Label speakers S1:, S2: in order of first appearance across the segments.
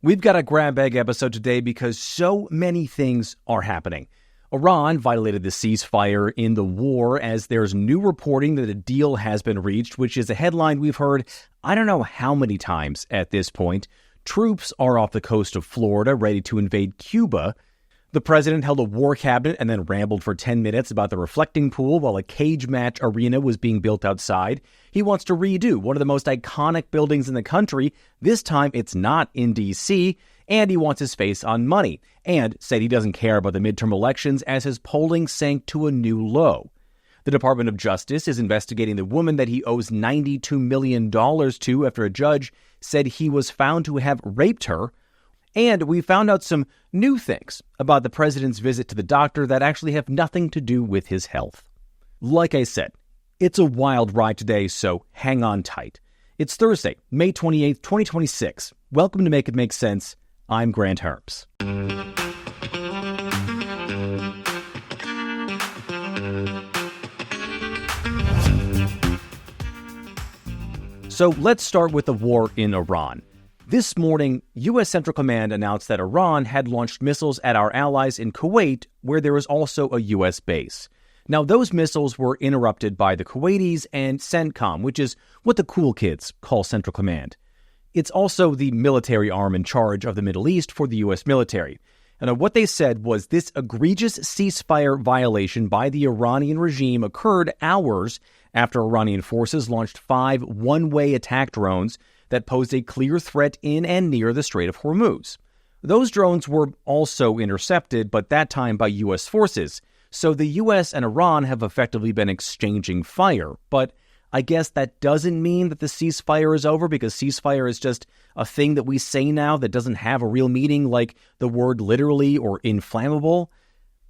S1: We've got a grab bag episode today because so many things are happening. Iran violated the ceasefire in the war as there's new reporting that a deal has been reached, which is a headline we've heard I don't know how many times at this point. Troops are off the coast of Florida ready to invade Cuba. The president held a war cabinet and then rambled for 10 minutes about the reflecting pool while a cage match arena was being built outside. He wants to redo one of the most iconic buildings in the country. This time it's not in D.C., and he wants his face on money, and said he doesn't care about the midterm elections as his polling sank to a new low. The Department of Justice is investigating the woman that he owes $92 million to after a judge said he was found to have raped her. And we found out some new things about the president's visit to the doctor that actually have nothing to do with his health. Like I said, it's a wild ride today, so hang on tight. It's Thursday, May 28th, 2026. Welcome to Make It Make Sense. I'm Grant Hermes. So let's start with the war in Iran. This morning, U.S. Central Command announced that Iran had launched missiles at our allies in Kuwait, where there is also a U.S. base. Now, those missiles were interrupted by the Kuwaitis and CENTCOM, which is what the cool kids call Central Command. It's also the military arm in charge of the Middle East for the U.S. military. And what they said was this egregious ceasefire violation by the Iranian regime occurred hours after Iranian forces launched 5 one-way attack drones that posed a clear threat in and near the Strait of Hormuz. Those drones were also intercepted, but that time by U.S. forces. So the U.S. and Iran have effectively been exchanging fire. But I guess that doesn't mean that the ceasefire is over, because ceasefire is just a thing that we say now that doesn't have a real meaning, like the word literally or inflammable.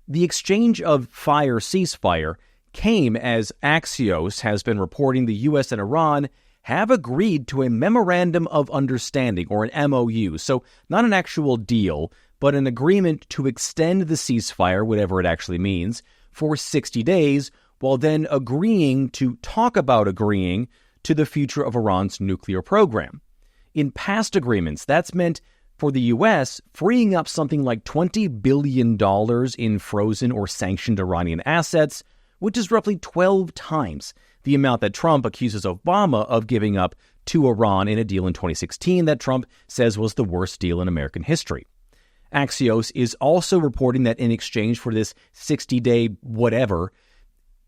S1: The exchange of fire ceasefire came as Axios has been reporting the U.S. and Iran have agreed to a Memorandum of Understanding, or an MOU. So not an actual deal, but an agreement to extend the ceasefire, whatever it actually means, for 60 days, while then agreeing to talk about agreeing to the future of Iran's nuclear program. In past agreements, that's meant for the U.S. freeing up something like $20 billion in frozen or sanctioned Iranian assets, which is roughly 12 times the amount that Trump accuses Obama of giving up to Iran in a deal in 2016 that Trump says was the worst deal in American history. Axios is also reporting that in exchange for this 60-day whatever,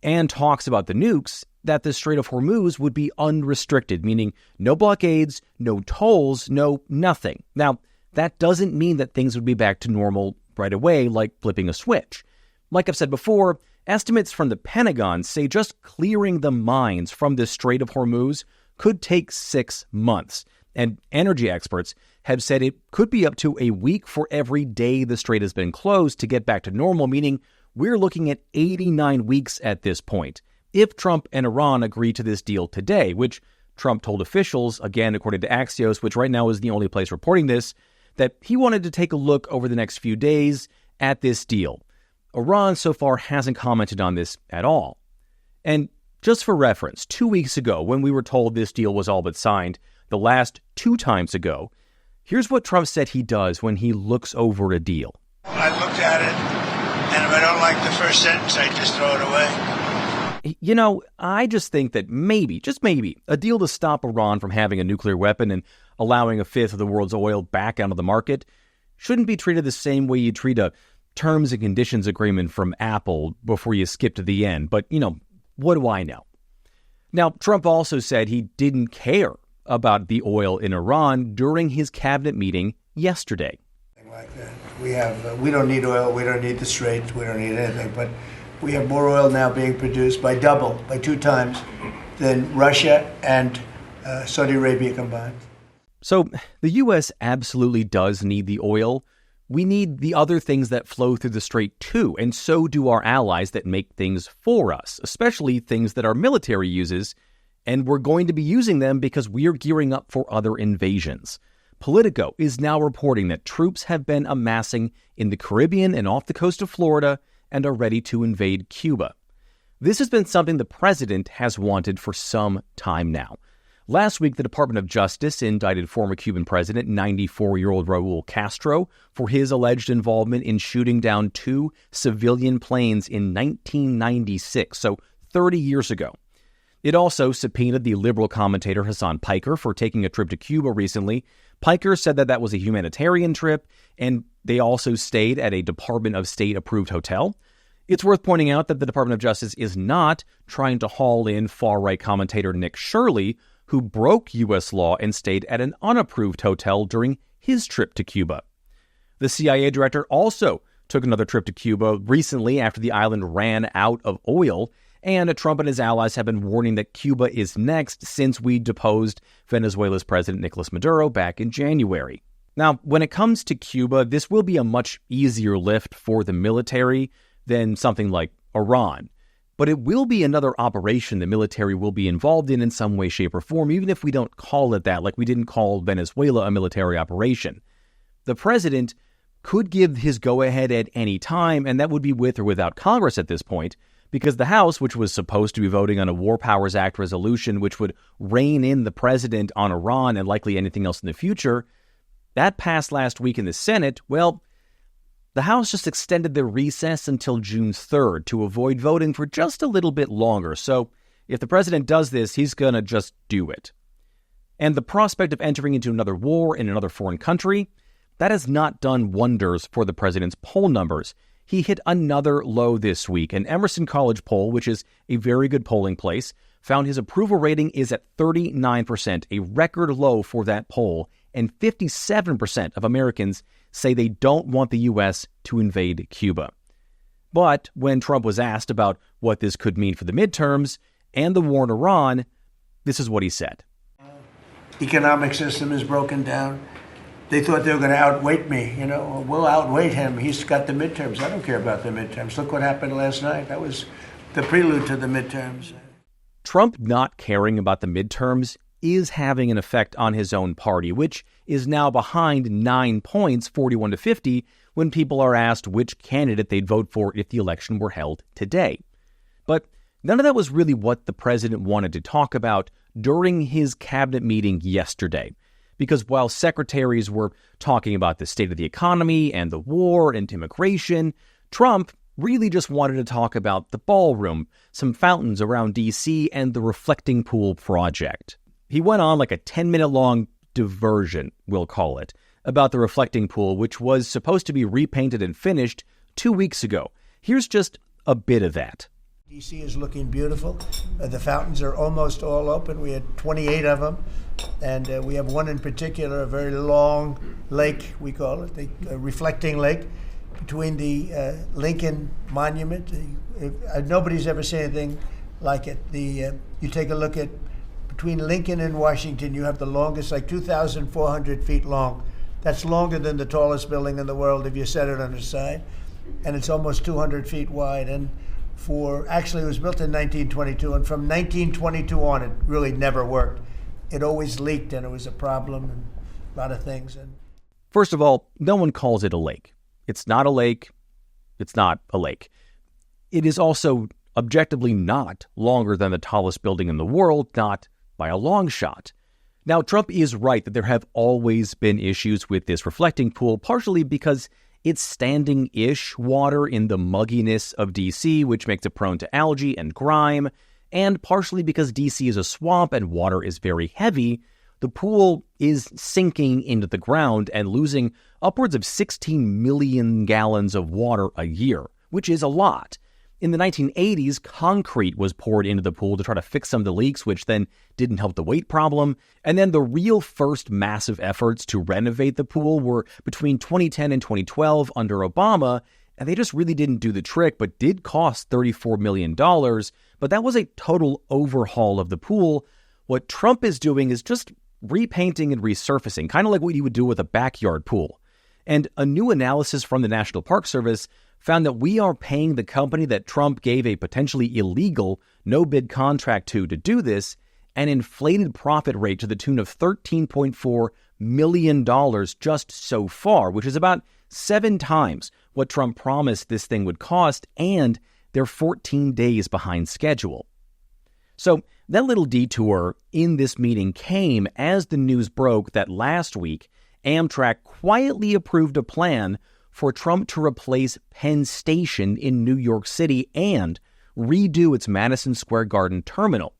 S1: and talks about the nukes, that the Strait of Hormuz would be unrestricted, meaning no blockades, no tolls, no nothing. Now, that doesn't mean that things would be back to normal right away, like flipping a switch. Like I've said before, estimates from the Pentagon say just clearing the mines from the Strait of Hormuz could take 6 months. And energy experts have said it could be up to a week for every day the strait has been closed to get back to normal, meaning we're looking at 89 weeks at this point. If Trump and Iran agree to this deal today, which Trump told officials, again, according to Axios, which right now is the only place reporting this, that he wanted to take a look over the next few days at this deal. Iran so far hasn't commented on this at all. And just for reference, 2 weeks ago, when we were told this deal was all but signed, the last 2 times ago, here's what Trump said he does when he looks over a deal.
S2: I looked at it, and if I don't like the first sentence, I just throw it away.
S1: You know, I just think that maybe, just maybe, a deal to stop Iran from having a nuclear weapon and allowing a fifth of the world's oil back onto the market shouldn't be treated the same way you treat a terms and conditions agreement from Apple before you skip to the end. But, what do I know? Now, Trump also said he didn't care about the oil in Iran during his cabinet meeting yesterday.
S2: Like that. We don't need oil. We don't need the Strait. We don't need anything. But we have more oil now being produced by 2 times than Russia and Saudi Arabia combined.
S1: So the U.S. absolutely does need the oil. We need the other things that flow through the strait too, and so do our allies that make things for us, especially things that our military uses, and we're going to be using them because we're gearing up for other invasions. Politico is now reporting that troops have been amassing in the Caribbean and off the coast of Florida and are ready to invade Cuba. This has been something the president has wanted for some time now. Last week, the Department of Justice indicted former Cuban president, 94-year-old Raul Castro, for his alleged involvement in shooting down 2 civilian planes in 1996, so 30 years ago. It also subpoenaed the liberal commentator Hassan Piker for taking a trip to Cuba recently. Piker said that that was a humanitarian trip, and they also stayed at a Department of State-approved hotel. It's worth pointing out that the Department of Justice is not trying to haul in far-right commentator Nick Shirley, who broke U.S. law and stayed at an unapproved hotel during his trip to Cuba. The CIA director also took another trip to Cuba recently after the island ran out of oil, and Trump and his allies have been warning that Cuba is next since we deposed Venezuela's President Nicolas Maduro back in January. Now, when it comes to Cuba, this will be a much easier lift for the military than something like Iran. But it will be another operation the military will be involved in some way, shape, or form, even if we don't call it that, like we didn't call Venezuela a military operation. The president could give his go-ahead at any time, and that would be with or without Congress at this point, because the House, which was supposed to be voting on a War Powers Act resolution which would rein in the president on Iran and likely anything else in the future, that passed last week in the Senate. Well, the House just extended their recess until June 3rd to avoid voting for just a little bit longer. So if the president does this, he's going to just do it. And the prospect of entering into another war in another foreign country, that has not done wonders for the president's poll numbers. He hit another low this week. An Emerson College poll, which is a very good polling place, found his approval rating is at 39%, a record low for that poll, and 57% of Americans say they don't want the U.S. to invade Cuba. But when Trump was asked about what this could mean for the midterms and the war in Iran, this is what he said.
S2: Economic system is broken down. They thought they were going to outweight me. We'll outweight him. He's got the midterms. I don't care about the midterms. Look what happened last night. That was the prelude to the midterms.
S1: Trump not caring about the midterms is having an effect on his own party, which is now behind 9 points, 41 to 50, when people are asked which candidate they'd vote for if the election were held today. But none of that was really what the president wanted to talk about during his cabinet meeting yesterday. Because while secretaries were talking about the state of the economy and the war and immigration, Trump really just wanted to talk about the ballroom, some fountains around D.C., and the reflecting pool project. He went on like a 10-minute-long diversion, we'll call it, about the reflecting pool, which was supposed to be repainted and finished 2 weeks ago. Here's just a bit of that.
S2: D.C. is looking beautiful. The fountains are almost all open. We had 28 of them. And we have one in particular, a very long lake, we call it, the reflecting lake, between the Lincoln Monument. Nobody's ever seen anything like it. You take a look at between Lincoln and Washington, you have the longest, like 2,400 feet long. That's longer than the tallest building in the world if you set it on its side. And it's almost 200 feet wide. And actually it was built in 1922, and from 1922 on, it really never worked. It always leaked, and it was a problem, and a lot of things.
S1: First of all, no one calls it a lake. It's not a lake. It's not a lake. It is also objectively not longer than the tallest building in the world, not by a long shot. Now, Trump is right that there have always been issues with this reflecting pool, partially because it's standing-ish water in the mugginess of D.C., which makes it prone to algae and grime, and partially because D.C. is a swamp and water is very heavy. The pool is sinking into the ground and losing upwards of 16 million gallons of water a year, which is a lot. In the 1980s, concrete was poured into the pool to try to fix some of the leaks, which then didn't help the weight problem. And then the real first massive efforts to renovate the pool were between 2010 and 2012 under Obama, and they just really didn't do the trick, but did cost $34 million. But that was a total overhaul of the pool. What Trump is doing is just repainting and resurfacing, kind of like what you would do with a backyard pool. And a new analysis from the National Park Service found that we are paying the company that Trump gave a potentially illegal no-bid contract to do this an inflated profit rate to the tune of $13.4 million just so far, which is about 7 times what Trump promised this thing would cost, and they're 14 days behind schedule. So That little detour in this meeting came as the news broke that last week, Amtrak quietly approved a plan for Trump to replace Penn Station in New York City and redo its Madison Square Garden terminal.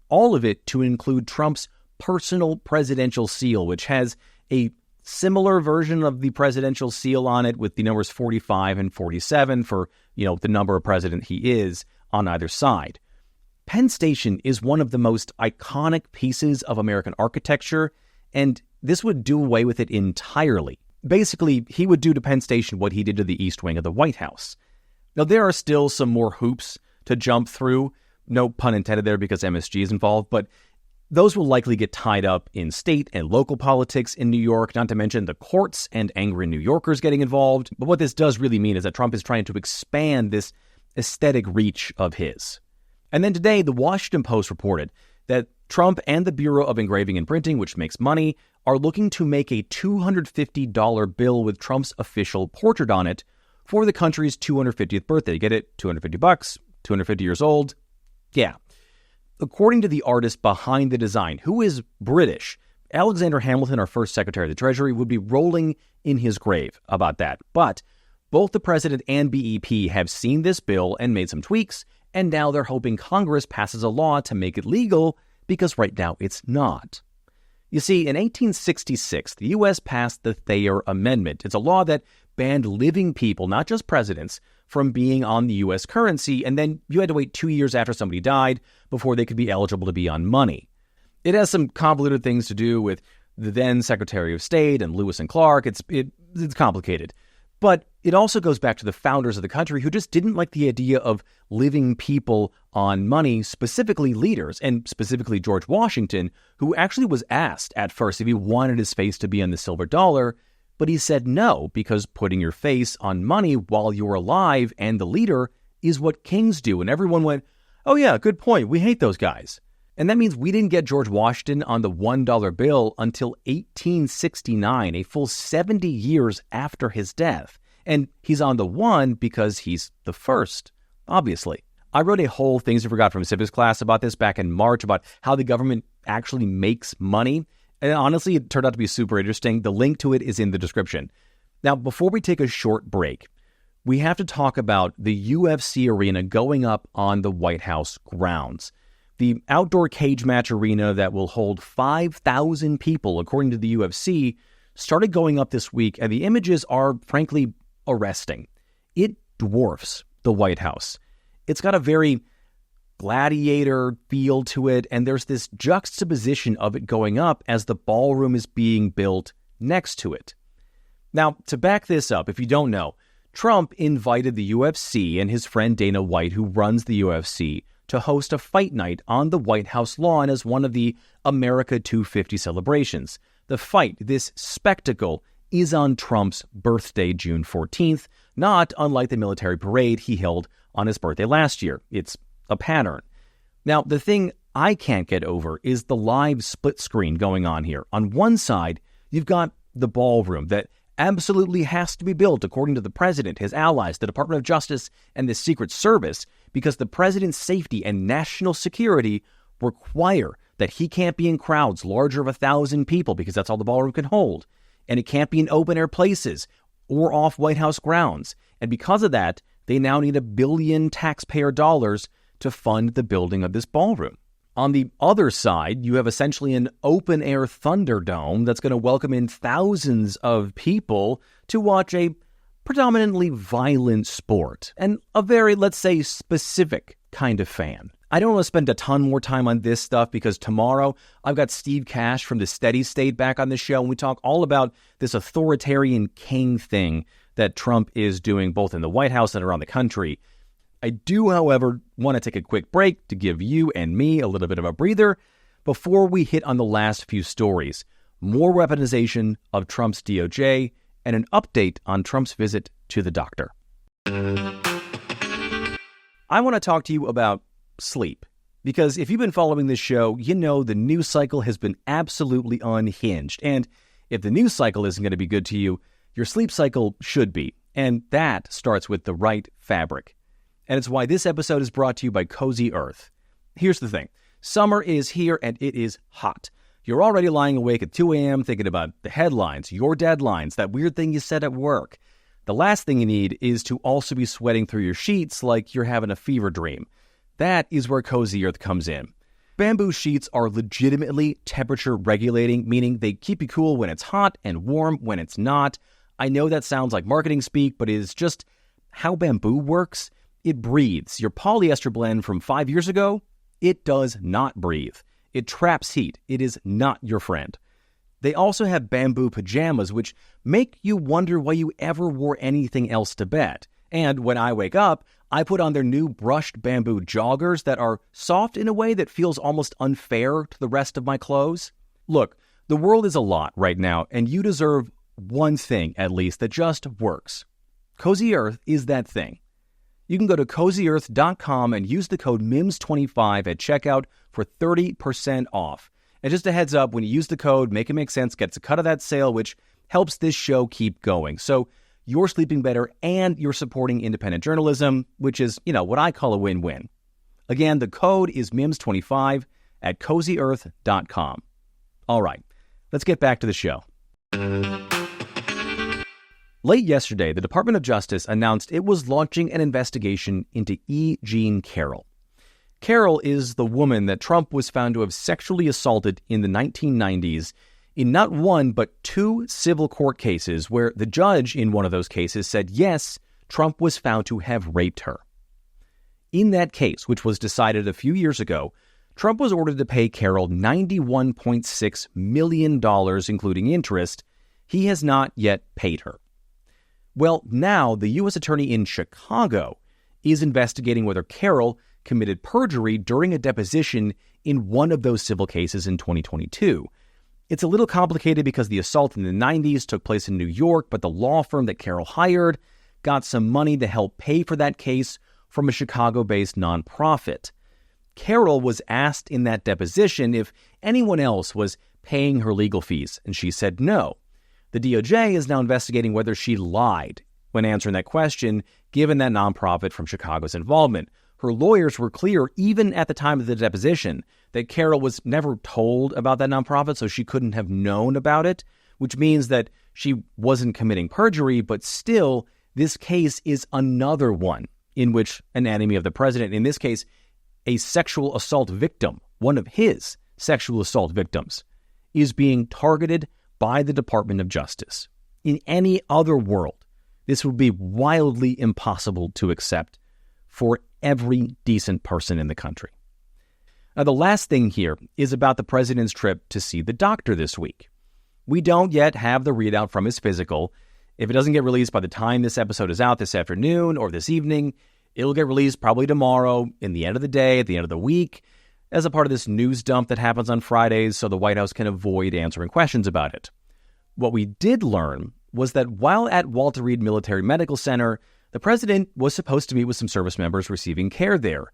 S1: All of it to include Trump's personal presidential seal, which has a similar version of the presidential seal on it with the numbers 45 and 47 for, the number of president he is on either side. Penn Station is one of the most iconic pieces of American architecture, and this would do away with it entirely. Basically, he would do to Penn Station what he did to the East Wing of the White House. Now, there are still some more hoops to jump through, no pun intended there because MSG is involved, but those will likely get tied up in state and local politics in New York, not to mention the courts and angry New Yorkers getting involved. But what this does really mean is that Trump is trying to expand this aesthetic reach of his. And then today, the Washington Post reported that Trump and the Bureau of Engraving and Printing, which makes money, are looking to make a $250 bill with Trump's official portrait on it for the country's 250th birthday. Get it? $250, 250 years old. Yeah. According to the artist behind the design, who is British, Alexander Hamilton, our first Secretary of the Treasury, would be rolling in his grave about that. But both the president and BEP have seen this bill and made some tweaks, and now they're hoping Congress passes a law to make it legal, because right now it's not. You see, in 1866, the U.S. passed the Thayer Amendment. It's a law that banned living people, not just presidents, from being on the U.S. currency, and then you had to wait 2 years after somebody died before they could be eligible to be on money. It has some convoluted things to do with the then Secretary of State and Lewis and Clark. It's complicated. But it also goes back to the founders of the country who just didn't like the idea of living people on money, specifically leaders, and specifically George Washington, who actually was asked at first if he wanted his face to be on the silver dollar, but he said no, because putting your face on money while you're alive and the leader is what kings do. And everyone went, oh yeah, good point, we hate those guys. And that means we didn't get George Washington on the $1 bill until 1869, a full 70 years after his death. And he's on the one because he's the first, obviously. I wrote a whole Things You Forgot from Civics class about this back in March, about how the government actually makes money. And honestly, it turned out to be super interesting. The link to it is in the description. Now, before we take a short break, we have to talk about the UFC arena going up on the White House grounds. The outdoor cage match arena that will hold 5,000 people, according to the UFC, started going up this week, and the images are, frankly, arresting. It dwarfs the White House. It's got a very gladiator feel to it, and there's this juxtaposition of it going up as the ballroom is being built next to it. Now, to back this up, if you don't know, Trump invited the UFC and his friend Dana White, who runs the UFC, to host a fight night on the White House lawn as one of the America 250 celebrations. The fight, this spectacle, is on Trump's birthday, June 14th, not unlike the military parade he held on his birthday last year. It's a pattern. Now, the thing I can't get over is the live split screen going on here. On one side, you've got the ballroom that absolutely has to be built according to the president, his allies, the Department of Justice, and the Secret Service, because the president's safety and national security require that he can't be in crowds larger of 1,000 people, because that's all the ballroom can hold. And it can't be in open-air places or off White House grounds. And because of that, they now need $1 billion taxpayer dollars to fund the building of this ballroom. On the other side, you have essentially an open-air Thunderdome that's going to welcome in thousands of people to watch a predominantly violent sport, and a very, let's say, specific kind of fan. I don't want to spend a ton more time on this stuff because tomorrow I've got Steve Cash from the Steady State back on the show, and we talk all about this authoritarian king thing that Trump is doing both in the White House and around the country. I do, however, want to take a quick break to give you and me a little bit of a breather before we hit on the last few stories. More weaponization of Trump's DOJ and an update on Trump's visit to the doctor. I want to talk to you about sleep, because if you've been following this show, you know the news cycle has been absolutely unhinged. And if the news cycle isn't going to be good to you, your sleep cycle should be. And that starts with the right fabric. And it's why this episode is brought to you by Cozy Earth. Here's the thing. Summer is here and it is hot. You're already lying awake at 2 a.m. thinking about the headlines, your deadlines, that weird thing you said at work. The last thing you need is to also be sweating through your sheets like you're having a fever dream. That is where Cozy Earth comes in. Bamboo sheets are legitimately temperature regulating, meaning they keep you cool when it's hot and warm when it's not. I know that sounds like marketing speak, but it is just how bamboo works. It breathes. Your polyester blend from 5 years ago, it does not breathe. It traps heat. It is not your friend. They also have bamboo pajamas, which make you wonder why you ever wore anything else to bed. And when I wake up, I put on their new brushed bamboo joggers that are soft in a way that feels almost unfair to the rest of my clothes. Look, the world is a lot right now, and you deserve one thing, at least, that just works. Cozy Earth is that thing. You can go to CozyEarth.com and use the code MIMS25 at checkout for 30% off. And just a heads up, when you use the code, Make It Make Sense gets a cut of that sale, which helps this show keep going. So you're sleeping better and you're supporting independent journalism, which is, what I call a win-win. Again, the code is MIMS25 at CozyEarth.com. All right, let's get back to the show. Late yesterday, the Department of Justice announced it was launching an investigation into E. Jean Carroll. Carroll is the woman that Trump was found to have sexually assaulted in the 1990s in not one but two civil court cases where the judge in one of those cases said, yes, Trump was found to have raped her. In that case, which was decided a few years ago, Trump was ordered to pay Carroll $91.6 million, including interest. He has not yet paid her. Well, now the U.S. Attorney in Chicago is investigating whether Carroll committed perjury during a deposition in one of those civil cases in 2022. It's a little complicated because the assault in the 90s took place in New York, but the law firm that Carroll hired got some money to help pay for that case from a Chicago-based nonprofit. Carroll was asked in that deposition if anyone else was paying her legal fees, and she said no. The DOJ is now investigating whether she lied when answering that question, given that nonprofit from Chicago's involvement. Her lawyers were clear, even at the time of the deposition, that Carroll was never told about that nonprofit, so she couldn't have known about it, which means that she wasn't committing perjury, but still, this case is another one in which an enemy of the president, in this case, a sexual assault victim, one of his sexual assault victims, is being targeted by the Department of Justice. In any other world, this would be wildly impossible to accept for every decent person in the country. Now, the last thing here is about the president's trip to see the doctor this week. We don't yet have the readout from his physical. If it doesn't get released by the time this episode is out this afternoon or this evening, it'll get released probably tomorrow, in the end of the day, at the end of the week, as a part of this news dump that happens on Fridays so the White House can avoid answering questions about it. What we did learn was that while at Walter Reed Military Medical Center, the president was supposed to meet with some service members receiving care there.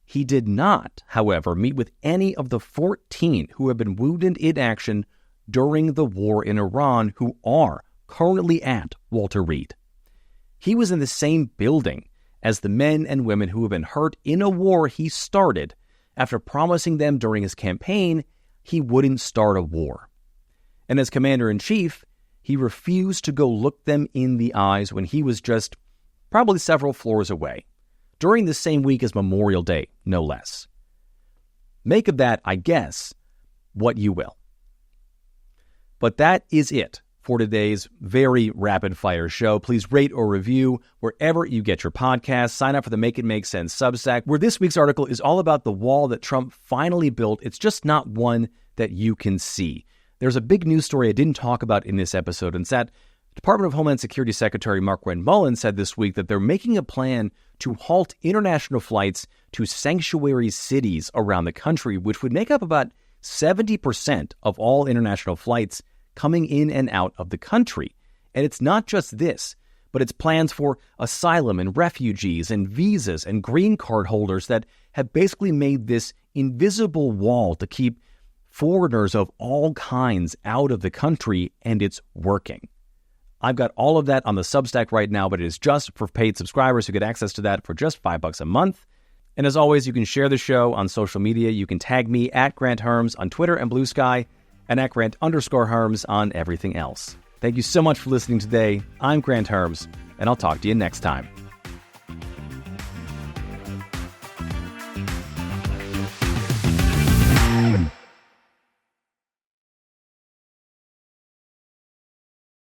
S1: He did not, however, meet with any of the 14 who have been wounded in action during the war in Iran who are currently at Walter Reed. He was in the same building as the men and women who have been hurt in a war he started after promising them during his campaign he wouldn't start a war. And as commander-in-chief, he refused to go look them in the eyes when he was just probably several floors away, during the same week as Memorial Day, no less. Make of that, I guess, what you will. But that is it for today's very rapid-fire show. Please rate or review wherever you get your podcasts. Sign up for the Make It Make Sense Substack, where this week's article is all about the wall that Trump finally built. It's just not one that you can see. There's a big news story I didn't talk about in this episode, and it's that Department of Homeland Security Secretary Markwayne Mullin said this week that they're making a plan to halt international flights to sanctuary cities around the country, which would make up about 70% of all international flights coming in and out of the country. And it's not just this, but it's plans for asylum and refugees and visas and green card holders that have basically made this invisible wall to keep foreigners of all kinds out of the country, and it's working. I've got all of that on the Substack right now, but it is just for paid subscribers who get access to that for just $5 a month. And as always, you can share the show on social media. You can tag me at Grant Hermes on Twitter and Blue Sky, and at Grant_Hermes on everything else. Thank you so much for listening today. I'm Grant Hermes, and I'll talk to you next time.